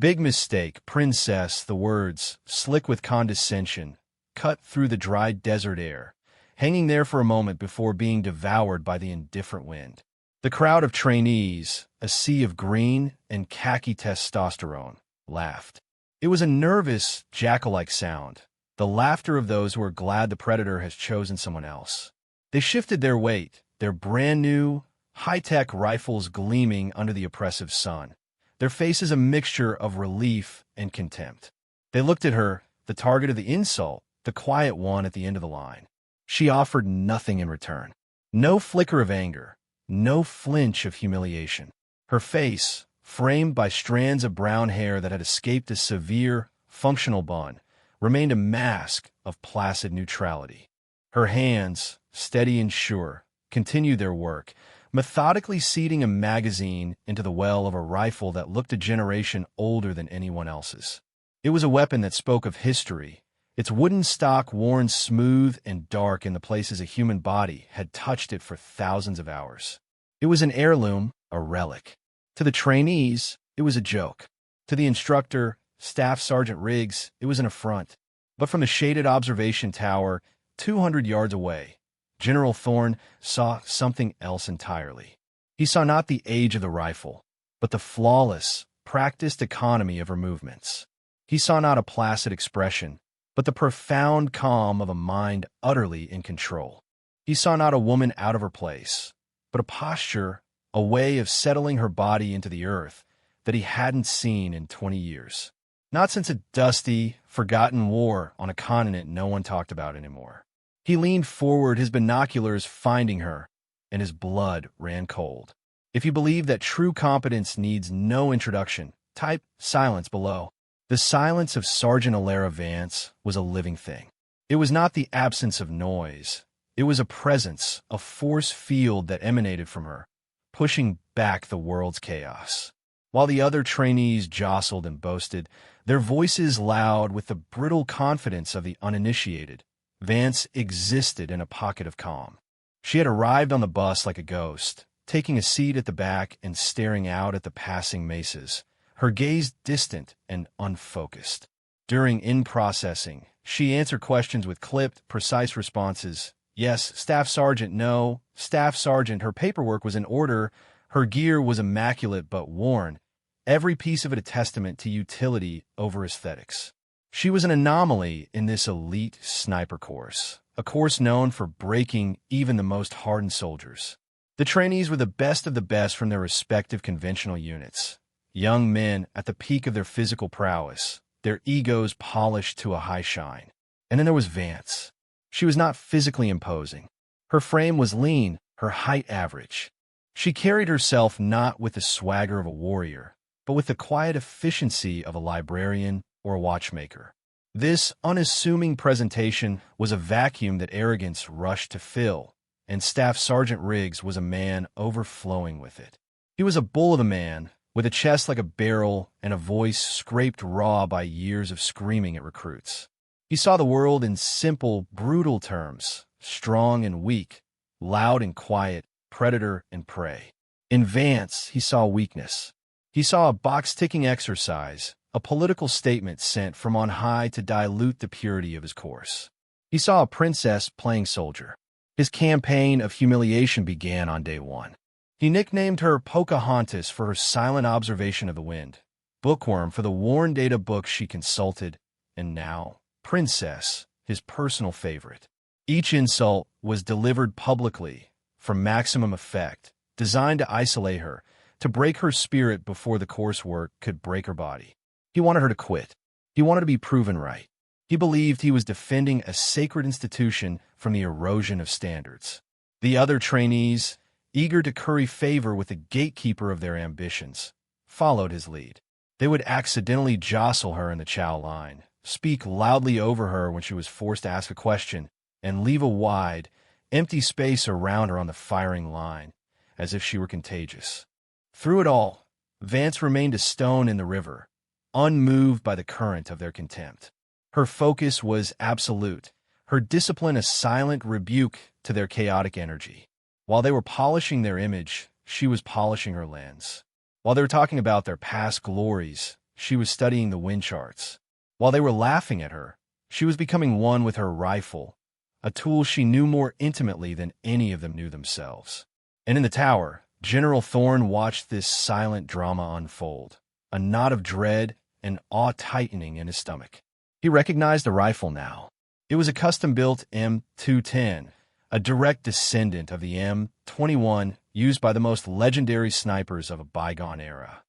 Big mistake, princess, the words, slick with condescension, cut through the dry desert air, hanging there for a moment before being devoured by the indifferent wind. The crowd of trainees, a sea of green and khaki testosterone, laughed. It was a nervous, jackal-like sound, the laughter of those who are glad the predator has chosen someone else. They shifted their weight, their brand-new, high-tech rifles gleaming under the oppressive sun, their faces a mixture of relief and contempt. They looked at her, the target of the insult, the quiet one at the end of the line. She offered nothing in return. No flicker of anger, no flinch of humiliation. Her face, framed by strands of brown hair that had escaped a severe, functional bun, remained a mask of placid neutrality. Her hands, steady and sure, continued their work, methodically seeding a magazine into the well of a rifle that looked a generation older than anyone else's. It was a weapon that spoke of history, its wooden stock worn smooth and dark in the places a human body had touched it for thousands of hours. It was an heirloom, a relic. To the trainees, it was a joke. To the instructor, Staff Sergeant Riggs, it was an affront. But from the shaded observation tower, 200 yards away, General Thorne saw something else entirely. He saw not the age of the rifle, but the flawless, practiced economy of her movements. He saw not a placid expression, but the profound calm of a mind utterly in control. He saw not a woman out of her place, but a posture, a way of settling her body into the earth that he hadn't seen in 20 years. Not since a dusty, forgotten war on a continent no one talked about anymore. He leaned forward, his binoculars finding her, and his blood ran cold. If you believe that true competence needs no introduction, type silence below. The silence of Sergeant Alara Vance was a living thing. It was not the absence of noise. It was a presence, a force field that emanated from her, pushing back the world's chaos. While the other trainees jostled and boasted, their voices loud with the brittle confidence of the uninitiated, Vance existed in a pocket of calm. She had arrived on the bus like a ghost, taking a seat at the back and staring out at the passing mesas, her gaze distant and unfocused. During in-processing, she answered questions with clipped, precise responses. Yes, Staff Sergeant, no, Staff Sergeant. Her paperwork was in order, her gear was immaculate but worn, every piece of it a testament to utility over aesthetics. She was an anomaly in this elite sniper course, a course known for breaking even the most hardened soldiers. The trainees were the best of the best from their respective conventional units. Young men at the peak of their physical prowess, their egos polished to a high shine. And then there was Vance. She was not physically imposing. Her frame was lean, her height average. She carried herself not with the swagger of a warrior, but with the quiet efficiency of a librarian or a watchmaker. This unassuming presentation was a vacuum that arrogance rushed to fill, and Staff Sergeant Riggs was a man overflowing with it. He was a bull of a man, with a chest like a barrel and a voice scraped raw by years of screaming at recruits. He saw the world in simple, brutal terms, strong and weak, loud and quiet, predator and prey. In Vance, he saw weakness. He saw a box-ticking exercise, a political statement sent from on high to dilute the purity of his course. He saw a princess playing soldier. His campaign of humiliation began on day one. He nicknamed her Pocahontas for her silent observation of the wind, Bookworm for the worn data books she consulted, and now, Princess, his personal favorite. Each insult was delivered publicly, for maximum effect, designed to isolate her, to break her spirit before the coursework could break her body. He wanted her to quit. He wanted to be proven right. He believed he was defending a sacred institution from the erosion of standards. The other trainees, eager to curry favor with the gatekeeper of their ambitions, followed his lead. They would accidentally jostle her in the chow line, speak loudly over her when she was forced to ask a question, and leave a wide, empty space around her on the firing line, as if she were contagious. Through it all, Vance remained a stone in the river, unmoved by the current of their contempt. Her focus was absolute, her discipline a silent rebuke to their chaotic energy. While they were polishing their image, she was polishing her lens. While they were talking about their past glories, she was studying the wind charts. While they were laughing at her, she was becoming one with her rifle, a tool she knew more intimately than any of them knew themselves. And in the tower, General Thorne watched this silent drama unfold, a knot of dread and awe tightening in his stomach. He recognized the rifle now. It was a custom-built M210, a direct descendant of the M21 used by the most legendary snipers of a bygone era.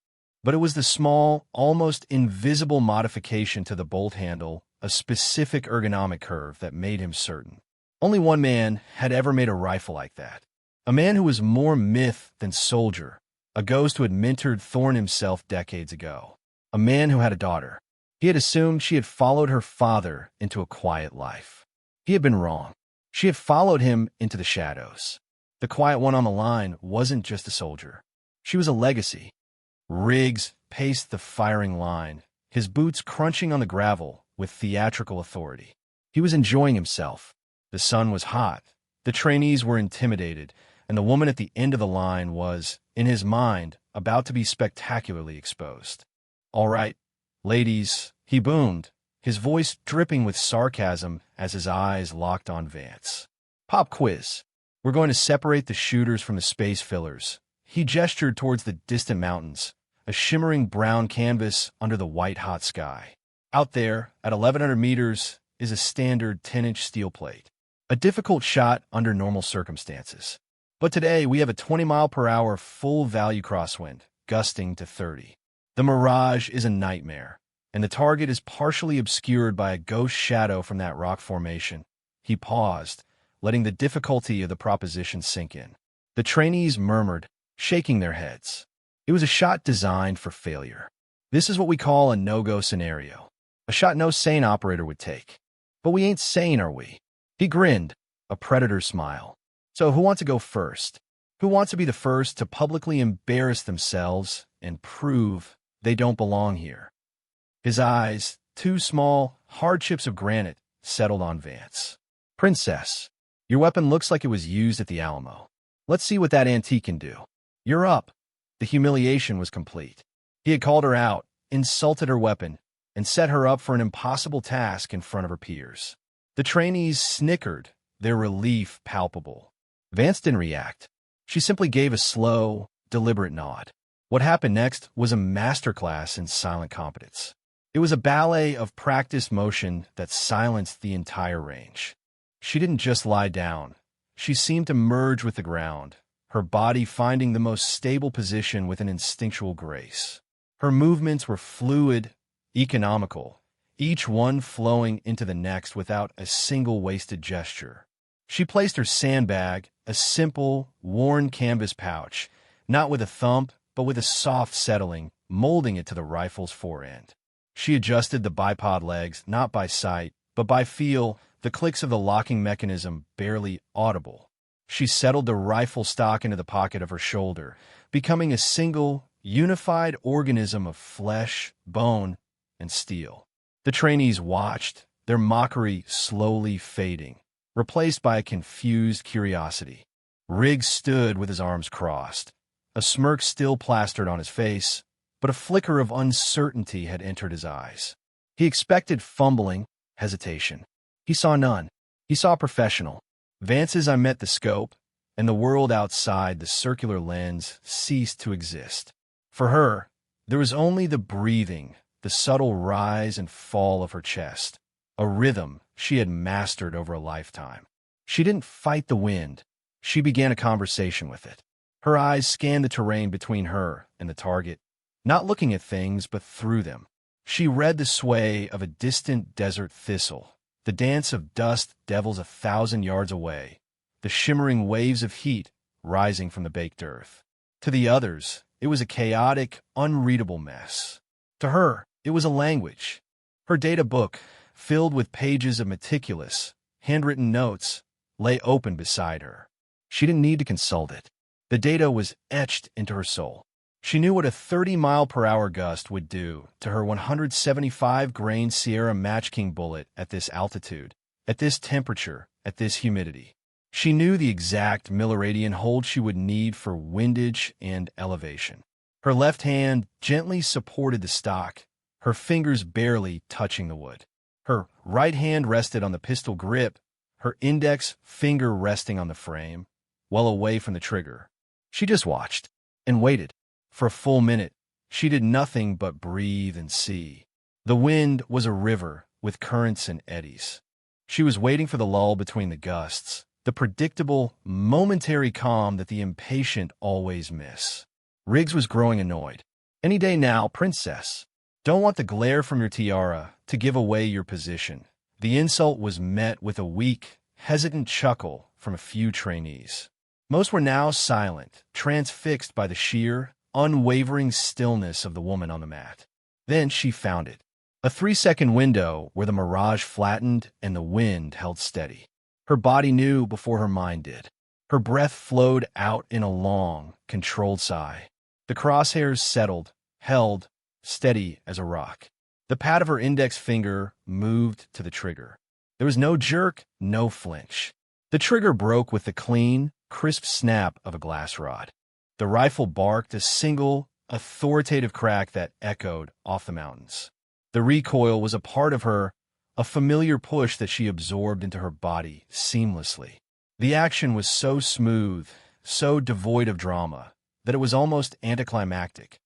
But it was the small, almost invisible modification to the bolt handle, a specific ergonomic curve that made him certain. Only one man had ever made a rifle like that. A man who was more myth than soldier, a ghost who had mentored Thorne himself decades ago. A man who had a daughter. He had assumed she had followed her father into a quiet life. He had been wrong. She had followed him into the shadows. The quiet one on the line wasn't just a soldier. She was a legacy. Riggs paced the firing line, his boots crunching on the gravel with theatrical authority. He was enjoying himself. The sun was hot. The trainees were intimidated, and the woman at the end of the line was, in his mind, about to be spectacularly exposed. "All right, ladies," he boomed, his voice dripping with sarcasm as his eyes locked on Vance. "Pop quiz. We're going to separate the shooters from the space fillers." He gestured towards the distant mountains, a shimmering brown canvas under the white-hot sky. Out there, at 1,100 meters, is a standard 10-inch steel plate. A difficult shot under normal circumstances. But today, we have a 20-mile-per-hour full-value crosswind, gusting to 30. The mirage is a nightmare, and the target is partially obscured by a ghost shadow from that rock formation. He paused, letting the difficulty of the proposition sink in. The trainees murmured, shaking their heads. It was a shot designed for failure. This is what we call a no-go scenario. A shot no sane operator would take. But we ain't sane, are we? He grinned, a predator's smile. So who wants to go first? Who wants to be the first to publicly embarrass themselves and prove they don't belong here? His eyes, two small, hard chips of granite, settled on Vance. "Princess, your weapon looks like it was used at the Alamo. Let's see what that antique can do." "You're up." The humiliation was complete. He had called her out, insulted her weapon, and set her up for an impossible task in front of her peers. The trainees snickered, their relief palpable. Vance didn't react. She simply gave a slow, deliberate nod. What happened next was a masterclass in silent competence. It was a ballet of practiced motion that silenced the entire range. She didn't just lie down. She seemed to merge with the ground, her body finding the most stable position with an instinctual grace. Her movements were fluid, economical, each one flowing into the next without a single wasted gesture. She placed her sandbag, a simple, worn canvas pouch, not with a thump, but with a soft settling, molding it to the rifle's forend. She adjusted the bipod legs, not by sight, but by feel, the clicks of the locking mechanism barely audible. She settled the rifle stock into the pocket of her shoulder, becoming a single, unified organism of flesh, bone, and steel. The trainees watched, their mockery slowly fading, replaced by a confused curiosity. Riggs stood with his arms crossed, a smirk still plastered on his face, but a flicker of uncertainty had entered his eyes. He expected fumbling, hesitation. He saw none. He saw a professional. Vance's eye met the scope, and the world outside the circular lens ceased to exist. For her, there was only the breathing, the subtle rise and fall of her chest, a rhythm she had mastered over a lifetime. She didn't fight the wind. She began a conversation with it. Her eyes scanned the terrain between her and the target, not looking at things but through them. She read the sway of a distant desert thistle, the dance of dust devils 1,000 yards away, the shimmering waves of heat rising from the baked earth. To the others, it was a chaotic, unreadable mess. To her, it was a language. Her data book, filled with pages of meticulous, handwritten notes, lay open beside her. She didn't need to consult it. The data was etched into her soul. She knew what a 30-mile-per-hour gust would do to her 175-grain Sierra Match King bullet at this altitude, at this temperature, at this humidity. She knew the exact milliradian hold she would need for windage and elevation. Her left hand gently supported the stock, her fingers barely touching the wood. Her right hand rested on the pistol grip, her index finger resting on the frame, well away from the trigger. She just watched and waited. For a full minute, she did nothing but breathe and see. The wind was a river with currents and eddies. She was waiting for the lull between the gusts, the predictable, momentary calm that the impatient always miss. Riggs was growing annoyed. Any day now, princess. Don't want the glare from your tiara to give away your position. The insult was met with a weak, hesitant chuckle from a few trainees. Most were now silent, transfixed by the sheer, unwavering stillness of the woman on the mat. Then she found it. A 3-second window where the mirage flattened and the wind held steady. Her body knew before her mind did. Her breath flowed out in a long, controlled sigh. The crosshairs settled, held, steady as a rock. The pad of her index finger moved to the trigger. There was no jerk, no flinch. The trigger broke with the clean, crisp snap of a glass rod. The rifle barked a single, authoritative crack that echoed off the mountains. The recoil was a part of her, a familiar push that she absorbed into her body seamlessly. The action was so smooth, so devoid of drama, that it was almost anticlimactic.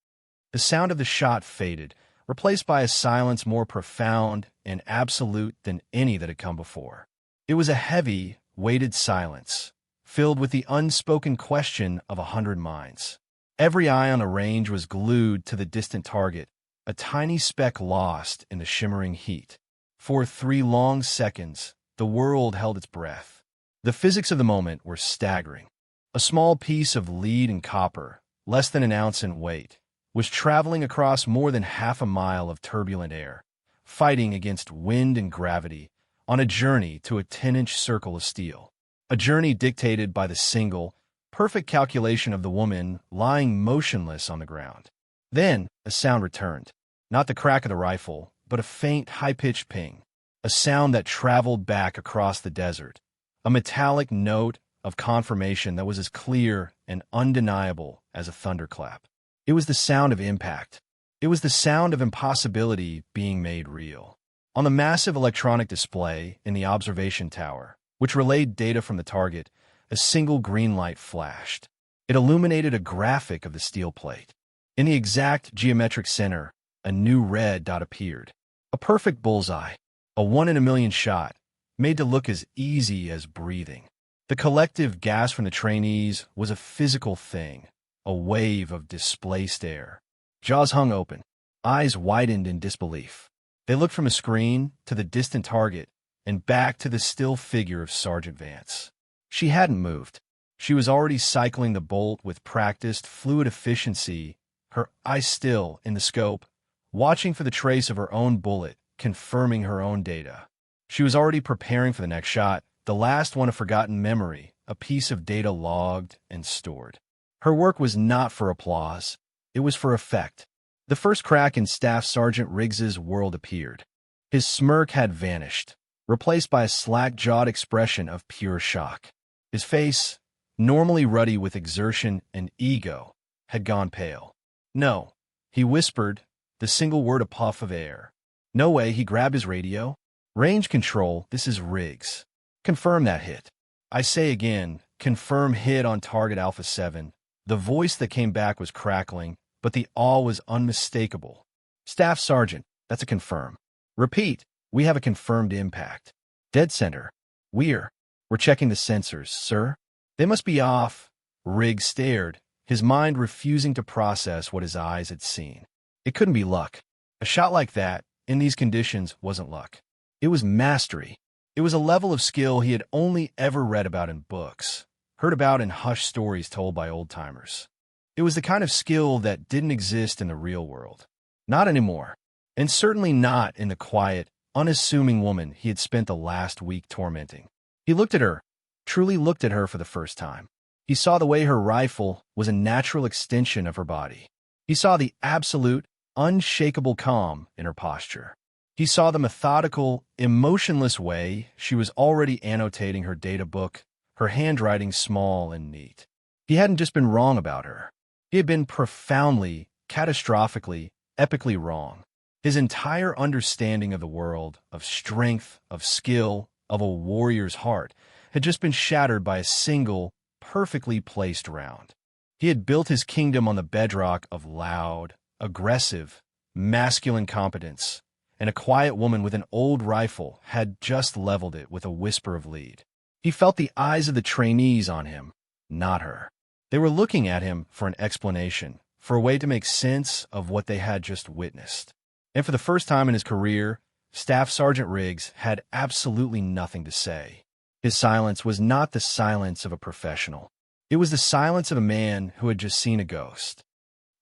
The sound of the shot faded, replaced by a silence more profound and absolute than any that had come before. It was a heavy, weighted silence, filled with the unspoken question of 100 minds. Every eye on the range was glued to the distant target, a tiny speck lost in the shimmering heat. For 3 long seconds, the world held its breath. The physics of the moment were staggering. A small piece of lead and copper, less than an ounce in weight, was traveling across more than half a mile of turbulent air, fighting against wind and gravity on a journey to a 10-inch circle of steel. A journey dictated by the single, perfect calculation of the woman lying motionless on the ground. Then a sound returned. Not the crack of the rifle, but a faint, high-pitched ping, a sound that traveled back across the desert, a metallic note of confirmation that was as clear and undeniable as a thunderclap. It was the sound of impact. It was the sound of impossibility being made real. On the massive electronic display in the observation tower, which relayed data from the target, a single green light flashed. It illuminated a graphic of the steel plate. In the exact geometric center, a new red dot appeared. A perfect bullseye, a 1-in-a-million shot, made to look as easy as breathing. The collective gasp from the trainees was a physical thing, a wave of displaced air. Jaws hung open, eyes widened in disbelief. They looked from a screen to the distant target and back to the still figure of Sergeant Vance. She hadn't moved. She was already cycling the bolt with practiced, fluid efficiency, her eyes still in the scope, watching for the trace of her own bullet, confirming her own data. She was already preparing for the next shot, the last one a forgotten memory, a piece of data logged and stored. Her work was not for applause. It was for effect. The first crack in Staff Sergeant Riggs's world appeared. His smirk had vanished, replaced by a slack-jawed expression of pure shock. His face, normally ruddy with exertion and ego, had gone pale. "No," he whispered, the single word a puff of air. "No way." He grabbed his radio. "Range control, this is Riggs. Confirm that hit. I say again, confirm hit on target Alpha 7. The voice that came back was crackling, but the awe was unmistakable. "Staff Sergeant, that's a confirm." "Repeat, we have a confirmed impact." "Dead center. We're checking the sensors, sir." "They must be off." Riggs stared, his mind refusing to process what his eyes had seen. It couldn't be luck. A shot like that, in these conditions, wasn't luck. It was mastery. It was a level of skill he had only ever read about in books, heard about in hushed stories told by old-timers. It was the kind of skill that didn't exist in the real world. Not anymore. And certainly not in the quiet, unassuming woman he had spent the last week tormenting. He looked at her, truly looked at her for the first time. He saw the way her rifle was a natural extension of her body. He saw the absolute, unshakable calm in her posture. He saw the methodical, emotionless way she was already annotating her data book, her handwriting small and neat. He hadn't just been wrong about her. He had been profoundly, catastrophically, epically wrong. His entire understanding of the world, of strength, of skill, of a warrior's heart, had just been shattered by a single, perfectly placed round. He had built his kingdom on the bedrock of loud, aggressive, masculine competence, and a quiet woman with an old rifle had just leveled it with a whisper of lead. He felt the eyes of the trainees on him, not her. They were looking at him for an explanation, for a way to make sense of what they had just witnessed. And for the first time in his career, Staff Sergeant Riggs had absolutely nothing to say. His silence was not the silence of a professional. It was the silence of a man who had just seen a ghost.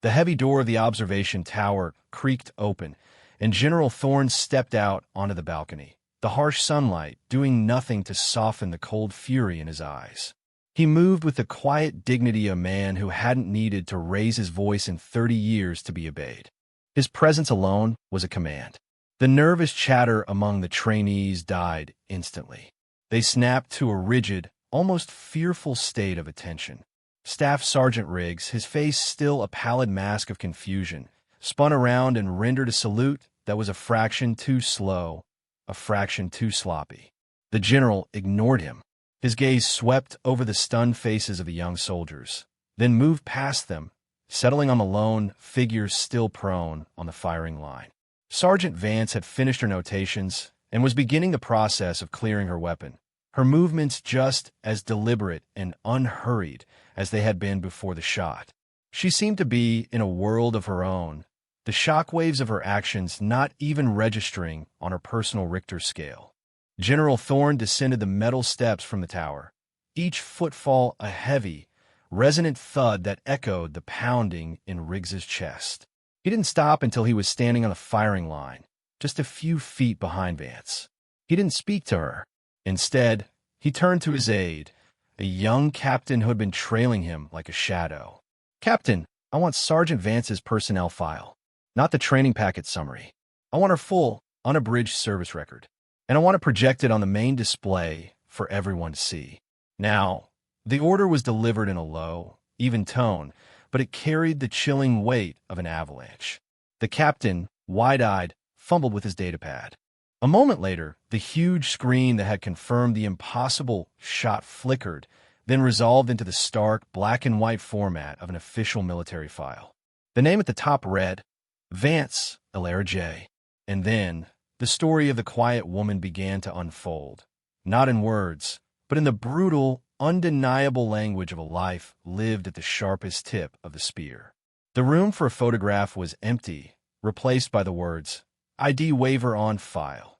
The heavy door of the observation tower creaked open, and General Thorne stepped out onto the balcony, the harsh sunlight doing nothing to soften the cold fury in his eyes. He moved with the quiet dignity of a man who hadn't needed to raise his voice in 30 years to be obeyed. His presence alone was a command. The nervous chatter among the trainees died instantly. They snapped to a rigid, almost fearful state of attention. Staff Sergeant Riggs, his face still a pallid mask of confusion, spun around and rendered a salute that was a fraction too slow, a fraction too sloppy. The general ignored him. His gaze swept over the stunned faces of the young soldiers, then moved past them, settling on the lone figure still prone on the firing line. Sergeant Vance had finished her notations and was beginning the process of clearing her weapon, her movements just as deliberate and unhurried as they had been before the shot. She seemed to be in a world of her own, the shockwaves of her actions not even registering on her personal Richter scale. General Thorne descended the metal steps from the tower, each footfall a heavy, resonant thud that echoed the pounding in Riggs's chest. He didn't stop until he was standing on the firing line, just a few feet behind Vance. He didn't speak to her. Instead, he turned to his aide, a young captain who had been trailing him like a shadow. "Captain, I want Sergeant Vance's personnel file, not the training packet summary. I want her full, unabridged service record, and I want it projected on the main display for everyone to see." Now, the order was delivered in a low, even tone, but it carried the chilling weight of an avalanche. The captain, wide-eyed, fumbled with his datapad. A moment later, the huge screen that had confirmed the impossible shot flickered, then resolved into the stark black-and-white format of an official military file. The name at the top read, Vance, Alara J. And then, the story of the quiet woman began to unfold, not in words, but in the brutal, undeniable language of a life lived at the sharpest tip of the spear. The room for a photograph was empty, replaced by the words, ID waiver on file.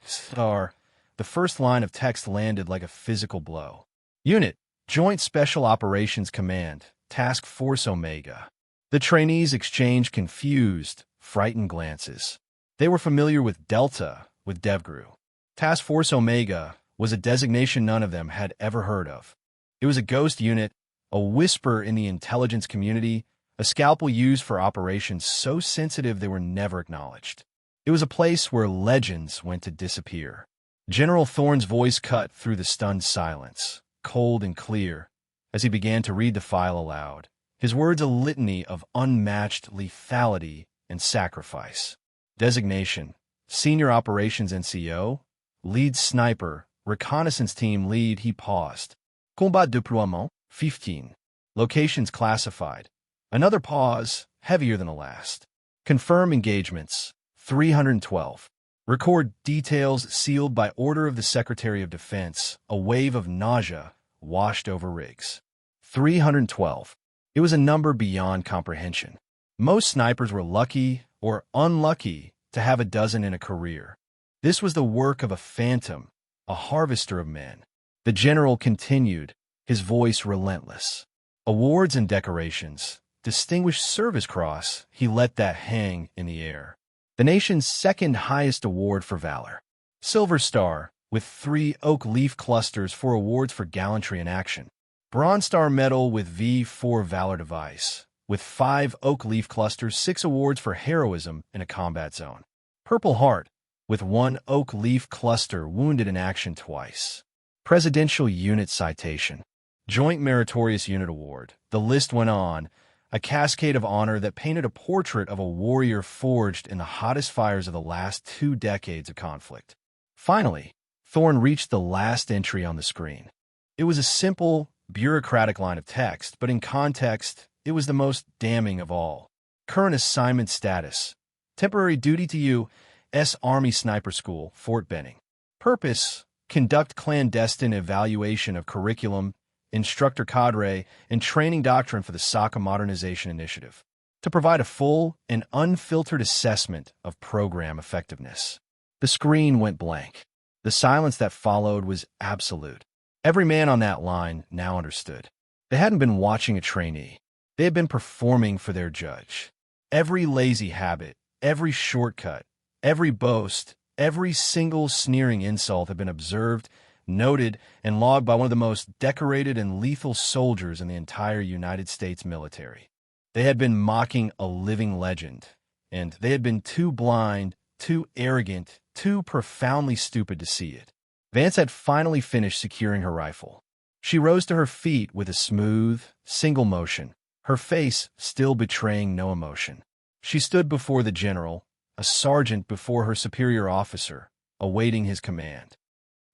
Star, the first line of text landed like a physical blow. Unit, Joint Special Operations Command, Task Force Omega. The trainees exchanged confused, frightened glances. They were familiar with Delta, with DevGru. Task Force Omega was a designation none of them had ever heard of. It was a ghost unit, a whisper in the intelligence community, a scalpel used for operations so sensitive they were never acknowledged. It was a place where legends went to disappear. General Thorne's voice cut through the stunned silence, cold and clear, as he began to read the file aloud, his words a litany of unmatched lethality and sacrifice. Designation, Senior Operations NCO, Lead Sniper, Reconnaissance Team Lead. He paused. Combat déploiement, 15. Locations classified. Another pause, heavier than the last. Confirm engagements, 312. Record details sealed by order of the Secretary of Defense. A wave of nausea washed over Riggs. 312. It was a number beyond comprehension. Most snipers were lucky or unlucky to have a dozen in a career. This was the work of a phantom, a harvester of men. The general continued, his voice relentless. Awards and decorations. Distinguished Service Cross, he let that hang in the air. The nation's second highest award for valor. Silver Star, with 3 oak leaf clusters for awards for gallantry in action. Bronze Star Medal with V4 Valor Device, with 5 oak leaf clusters, 6 awards for heroism in a combat zone. Purple Heart, with 1 oak leaf cluster wounded in action twice. Presidential Unit Citation. Joint Meritorious Unit Award. The list went on, a cascade of honor that painted a portrait of a warrior forged in the hottest fires of the last 2 decades of conflict. Finally, Thorne reached the last entry on the screen. It was a simple, bureaucratic line of text, but in context, it was the most damning of all. Current assignment status. Temporary duty to U.S. Army Sniper School, Fort Benning. Purpose: conduct clandestine evaluation of curriculum, instructor cadre, and training doctrine for the SOCA Modernization Initiative, to provide a full and unfiltered assessment of program effectiveness. The screen went blank. The silence that followed was absolute. Every man on that line now understood. They hadn't been watching a trainee. They had been performing for their judge. Every lazy habit, every shortcut, every boast, every single sneering insult had been observed, noted, and logged by one of the most decorated and lethal soldiers in the entire United States military. They had been mocking a living legend, and they had been too blind, too arrogant, too profoundly stupid to see it. Vance had finally finished securing her rifle. She rose to her feet with a smooth, single motion, her face still betraying no emotion. She stood before the general, a sergeant before her superior officer, awaiting his command.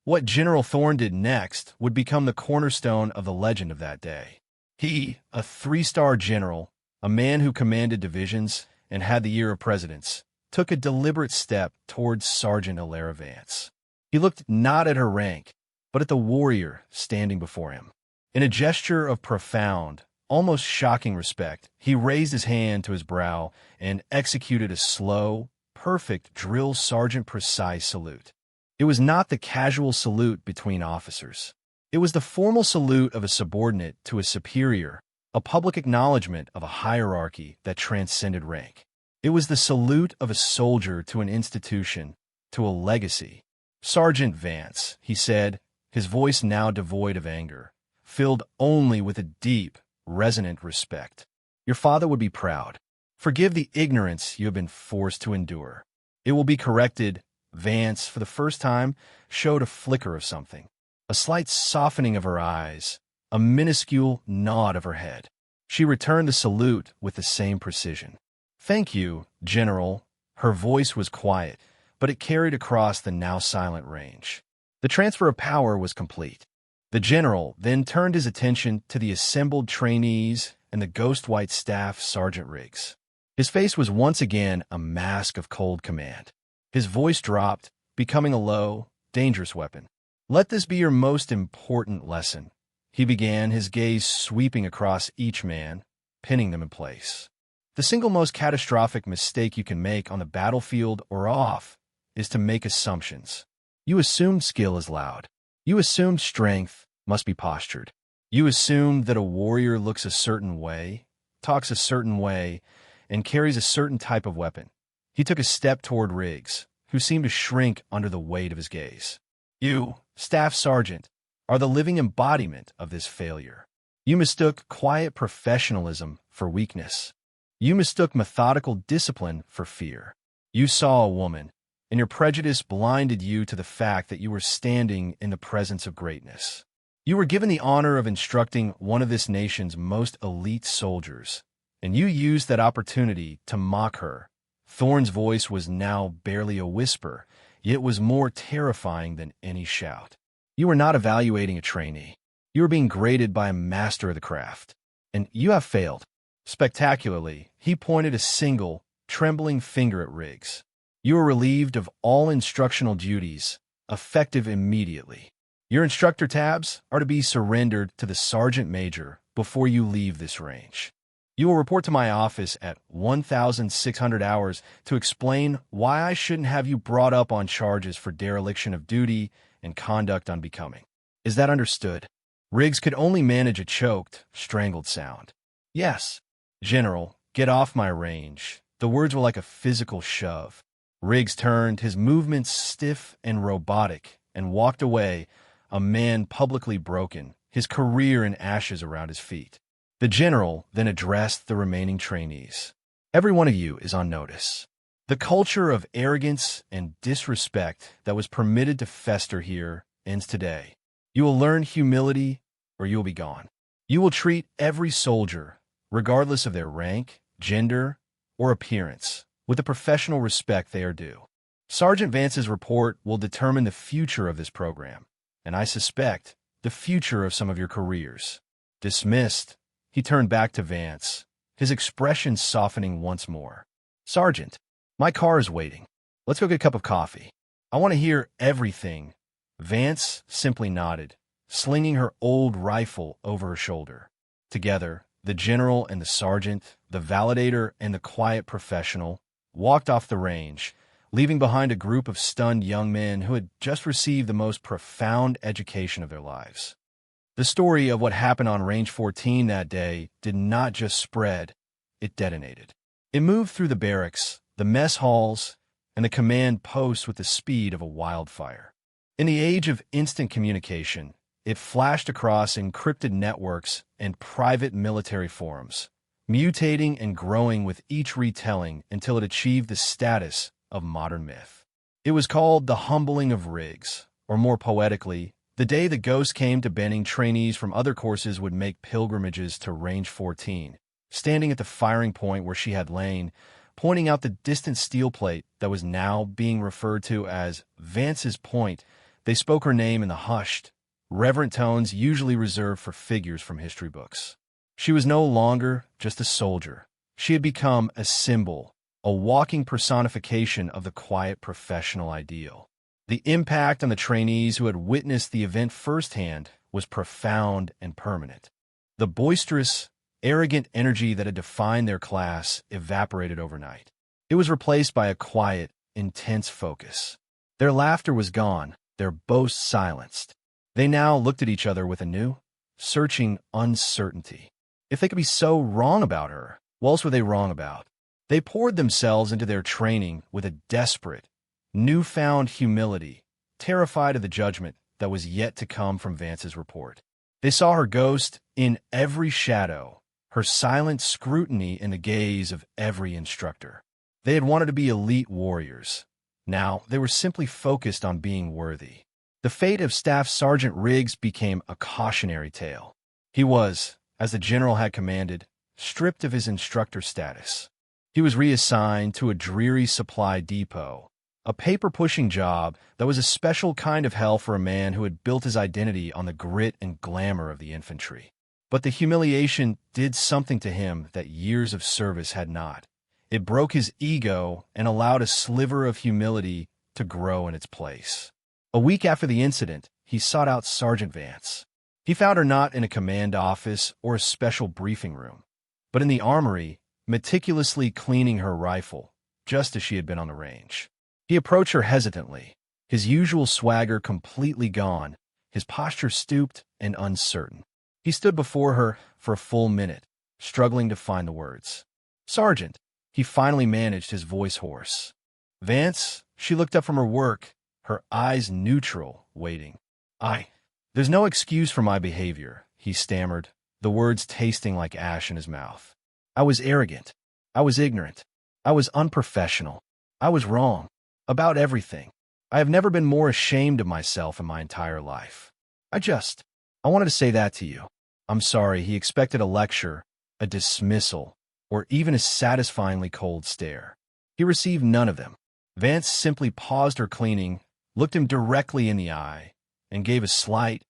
What General Thorne did next would become the cornerstone of the legend of that day. He, a 3-star general, a man who commanded divisions and had the ear of presidents, took a deliberate step towards Sergeant Alara Vance. He looked not at her rank, but at the warrior standing before him. In a gesture of profound, almost shocking respect, he raised his hand to his brow and executed a slow, perfect drill sergeant precise salute. It was not the casual salute between officers. It was the formal salute of a subordinate to a superior, a public acknowledgement of a hierarchy that transcended rank. It was the salute of a soldier to an institution, to a legacy. "Sergeant Vance," he said, his voice now devoid of anger, filled only with a deep, resonant respect. "Your father would be proud. Forgive the ignorance you have been forced to endure. It will be corrected." Vance, for the first time, showed a flicker of something, a slight softening of her eyes, a minuscule nod of her head. She returned the salute with the same precision. "Thank you, General." Her voice was quiet, but it carried across the now silent range. The transfer of power was complete. The general then turned his attention to the assembled trainees and the ghost-white staff Sergeant Riggs. His face was once again a mask of cold command. His voice dropped, becoming a low, dangerous weapon. "Let this be your most important lesson," he began, his gaze sweeping across each man, pinning them in place. "The single most catastrophic mistake you can make on the battlefield or off is to make assumptions. You assumed skill is loud. You assumed strength must be postured. You assumed that a warrior looks a certain way, talks a certain way, and carries a certain type of weapon." He took a step toward Riggs, who seemed to shrink under the weight of his gaze. "You, Staff Sergeant, are the living embodiment of this failure. You mistook quiet professionalism for weakness. You mistook methodical discipline for fear. You saw a woman, and your prejudice blinded you to the fact that you were standing in the presence of greatness. You were given the honor of instructing one of this nation's most elite soldiers, and you used that opportunity to mock her." Thorne's voice was now barely a whisper, yet was more terrifying than any shout. "You were not evaluating a trainee. You were being graded by a master of the craft. And you have failed. Spectacularly." He pointed a single, trembling finger at Riggs. "You are relieved of all instructional duties, effective immediately. Your instructor tabs are to be surrendered to the sergeant major before you leave this range. You will report to my office at 1,600 hours to explain why I shouldn't have you brought up on charges for dereliction of duty and conduct unbecoming. Is that understood?" Riggs could only manage a choked, strangled sound. "Yes, General, get off my range." The words were like a physical shove. Riggs turned, his movements stiff and robotic, and walked away, a man publicly broken, his career in ashes around his feet. The general then addressed the remaining trainees. "Every one of you is on notice. The culture of arrogance and disrespect that was permitted to fester here ends today. You will learn humility or you will be gone. You will treat every soldier, regardless of their rank, gender, or appearance, with the professional respect they are due. Sergeant Vance's report will determine the future of this program, and I suspect the future of some of your careers. Dismissed, he turned back to Vance, his expression softening once more. Sergeant, my car is waiting. Let's go get a cup of coffee. I want to hear everything. Vance simply nodded, slinging her old rifle over her shoulder. Together, the general and the sergeant, the validator and the quiet professional, walked off the range, leaving behind a group of stunned young men who had just received the most profound education of their lives. The story of what happened on Range 14 that day did not just spread, it detonated. It moved through the barracks, the mess halls, and the command posts with the speed of a wildfire. In the age of instant communication, it flashed across encrypted networks and private military forums, mutating and growing with each retelling until it achieved the status of modern myth. It was called the humbling of Riggs, or more poetically, the day the ghost came to Benning. Trainees from other courses would make pilgrimages to Range 14, standing at the firing point where she had lain, pointing out the distant steel plate that was now being referred to as Vance's Point. They spoke her name in the hushed, reverent tones usually reserved for figures from history books. She was no longer just a soldier. She had become a symbol, a walking personification of the quiet professional ideal. The impact on the trainees who had witnessed the event firsthand was profound and permanent. The boisterous, arrogant energy that had defined their class evaporated overnight. It was replaced by a quiet, intense focus. Their laughter was gone, their boasts silenced. They now looked at each other with a new, searching uncertainty. If they could be so wrong about her, what else were they wrong about? They poured themselves into their training with a desperate, newfound humility, terrified of the judgment that was yet to come from Vance's report. They saw her ghost in every shadow, her silent scrutiny in the gaze of every instructor. They had wanted to be elite warriors. Now they were simply focused on being worthy. The fate of Staff Sergeant Riggs became a cautionary tale. He was, as the general had commanded, stripped of his instructor status. He was reassigned to a dreary supply depot, a paper-pushing job that was a special kind of hell for a man who had built his identity on the grit and glamour of the infantry. But the humiliation did something to him that years of service had not. It broke his ego and allowed a sliver of humility to grow in its place. A week after the incident, he sought out Sergeant Vance. He found her not in a command office or a special briefing room, but in the armory, meticulously cleaning her rifle, just as she had been on the range. He approached her hesitantly, his usual swagger completely gone, his posture stooped and uncertain. He stood before her for a full minute, struggling to find the words. "Sergeant," he finally managed, his voice hoarse. "Vance," she looked up from her work, her eyes neutral, waiting. There's no excuse for my behavior," he stammered, the words tasting like ash in his mouth. "I was arrogant. I was ignorant. I was unprofessional. I was wrong. About everything. I have never been more ashamed of myself in my entire life. I wanted to say that to you. I'm sorry." He expected a lecture, a dismissal, or even a satisfyingly cold stare. He received none of them. Vance simply paused her cleaning, looked him directly in the eye, and gave a slight,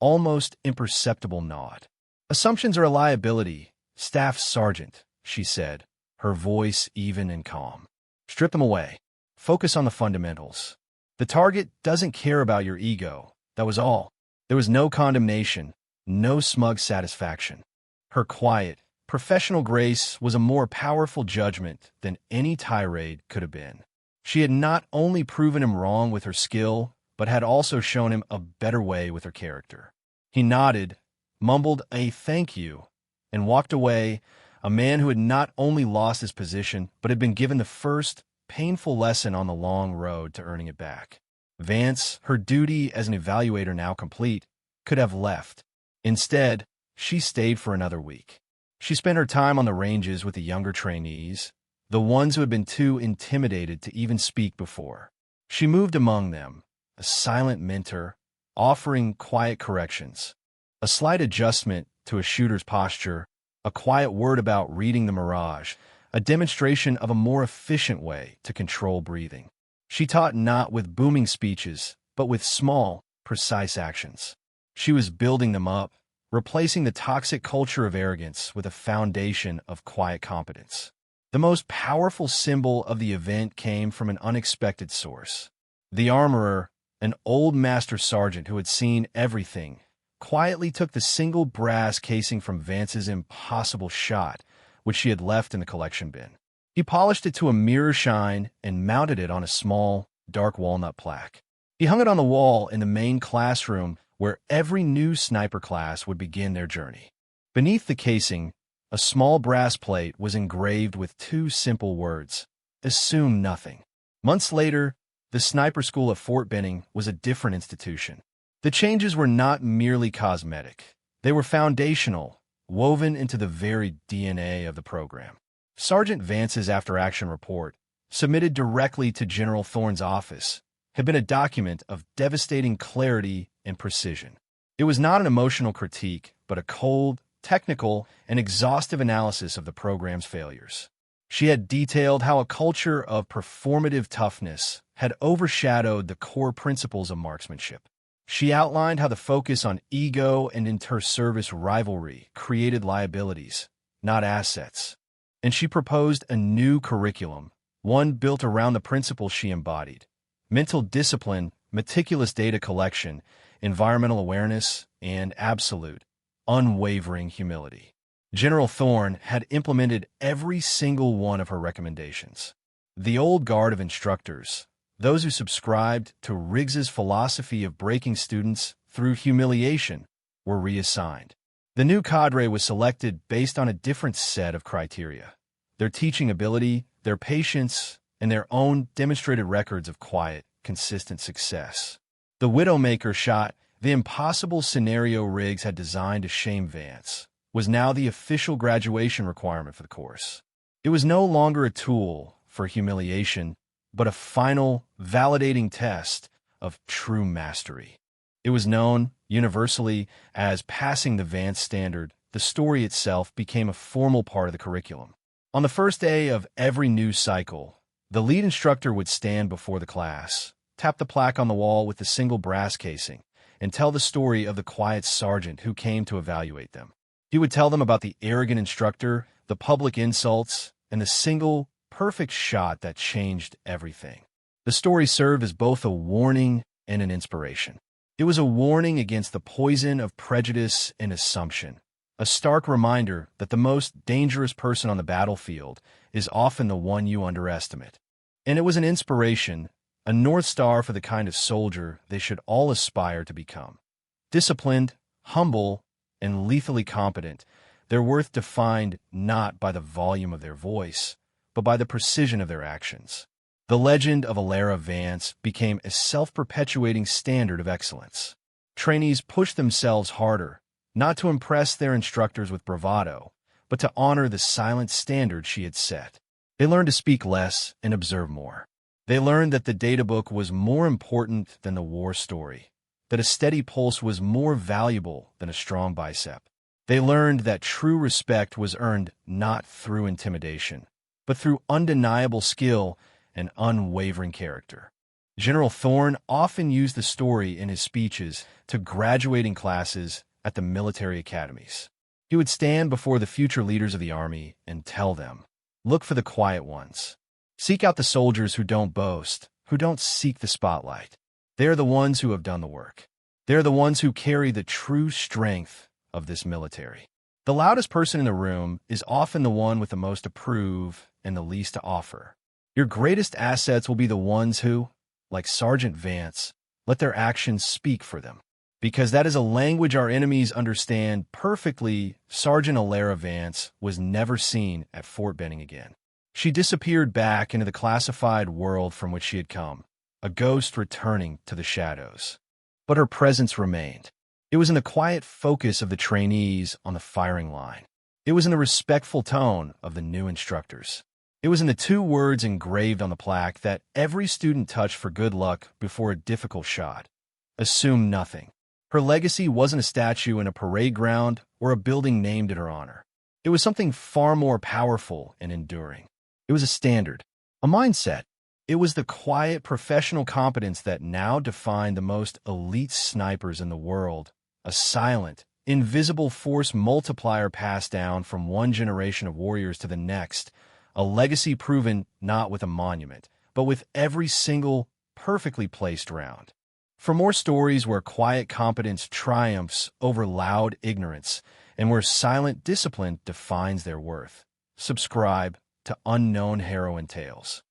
almost imperceptible nod. "Assumptions are a liability, Staff Sergeant," she said, her voice even and calm. "Strip them away. Focus on the fundamentals. The target doesn't care about your ego. That was all." There was no condemnation, no smug satisfaction. Her quiet, professional grace was a more powerful judgment than any tirade could have been. She had not only proven him wrong with her skill, but had also shown him a better way with her character. He nodded, mumbled a thank you, and walked away, a man who had not only lost his position, but had been given the first painful lesson on the long road to earning it back. Vance, her duty as an evaluator now complete, could have left. Instead, she stayed for another week. She spent her time on the ranges with the younger trainees, the ones who had been too intimidated to even speak before. She moved among them, a silent mentor, offering quiet corrections, a slight adjustment to a shooter's posture, a quiet word about reading the mirage, a demonstration of a more efficient way to control breathing. She taught not with booming speeches, but with small, precise actions. She was building them up, replacing the toxic culture of arrogance with a foundation of quiet competence. The most powerful symbol of the event came from an unexpected source. The armorer, an old master sergeant who had seen everything, quietly took the single brass casing from Vance's impossible shot, which she had left in the collection bin. He polished it to a mirror shine and mounted it on a small, dark walnut plaque. He hung it on the wall in the main classroom where every new sniper class would begin their journey. Beneath the casing, a small brass plate was engraved with two simple words: assume nothing. Months later, the sniper school at Fort Benning was a different institution. The changes were not merely cosmetic. They were foundational, woven into the very DNA of the program. Sergeant Vance's after-action report, submitted directly to General Thorne's office, had been a document of devastating clarity and precision. It was not an emotional critique, but a cold, technical, and exhaustive analysis of the program's failures. She had detailed how a culture of performative toughness had overshadowed the core principles of marksmanship. She outlined how the focus on ego and inter-service rivalry created liabilities, not assets. And she proposed a new curriculum, one built around the principles she embodied: mental discipline, meticulous data collection, environmental awareness, and absolute, unwavering humility. General Thorne had implemented every single one of her recommendations. The old guard of instructors, those who subscribed to Riggs's philosophy of breaking students through humiliation, were reassigned. The new cadre was selected based on a different set of criteria: their teaching ability, their patience, and their own demonstrated records of quiet, consistent success. The Widowmaker shot, the impossible scenario Riggs had designed to shame Vance, was now the official graduation requirement for the course. It was no longer a tool for humiliation, but a final, validating test of true mastery. It was known universally as passing the Vance standard. The story itself became a formal part of the curriculum. On the first day of every new cycle, the lead instructor would stand before the class, tap the plaque on the wall with the single brass casing, and tell the story of the quiet sergeant who came to evaluate them. He would tell them about the arrogant instructor, the public insults, and the single, perfect shot that changed everything. The story served as both a warning and an inspiration. It was a warning against the poison of prejudice and assumption, a stark reminder that the most dangerous person on the battlefield is often the one you underestimate. And it was an inspiration, a North Star for the kind of soldier they should all aspire to become. Disciplined, humble, and lethally competent, their worth defined not by the volume of their voice, but by the precision of their actions. The legend of Alara Vance became a self-perpetuating standard of excellence. Trainees pushed themselves harder, not to impress their instructors with bravado, but to honor the silent standard she had set. They learned to speak less and observe more. They learned that the data book was more important than the war story, that a steady pulse was more valuable than a strong bicep. They learned that true respect was earned not through intimidation, but through undeniable skill and unwavering character. General Thorne often used the story in his speeches to graduating classes at the military academies. He would stand before the future leaders of the Army and tell them, "Look for the quiet ones. Seek out the soldiers who don't boast, who don't seek the spotlight. They're the ones who have done the work. They're the ones who carry the true strength of this military." The loudest person in the room is often the one with the most to prove and the least to offer. Your greatest assets will be the ones who, like Sergeant Vance, let their actions speak for them. Because that is a language our enemies understand perfectly. Sergeant Alara Vance was never seen at Fort Benning again. She disappeared back into the classified world from which she had come, a ghost returning to the shadows. But her presence remained. It was in the quiet focus of the trainees on the firing line. It was in the respectful tone of the new instructors. It was in the two words engraved on the plaque that every student touched for good luck before a difficult shot: assume nothing. Her legacy wasn't a statue in a parade ground or a building named in her honor. It was something far more powerful and enduring. It was a standard, a mindset. It was the quiet professional competence that now defined the most elite snipers in the world, a silent, invisible force multiplier passed down from one generation of warriors to the next, a legacy proven not with a monument, but with every single perfectly placed round. For more stories where quiet competence triumphs over loud ignorance and where silent discipline defines their worth, subscribe to Unknown Heroine Tales.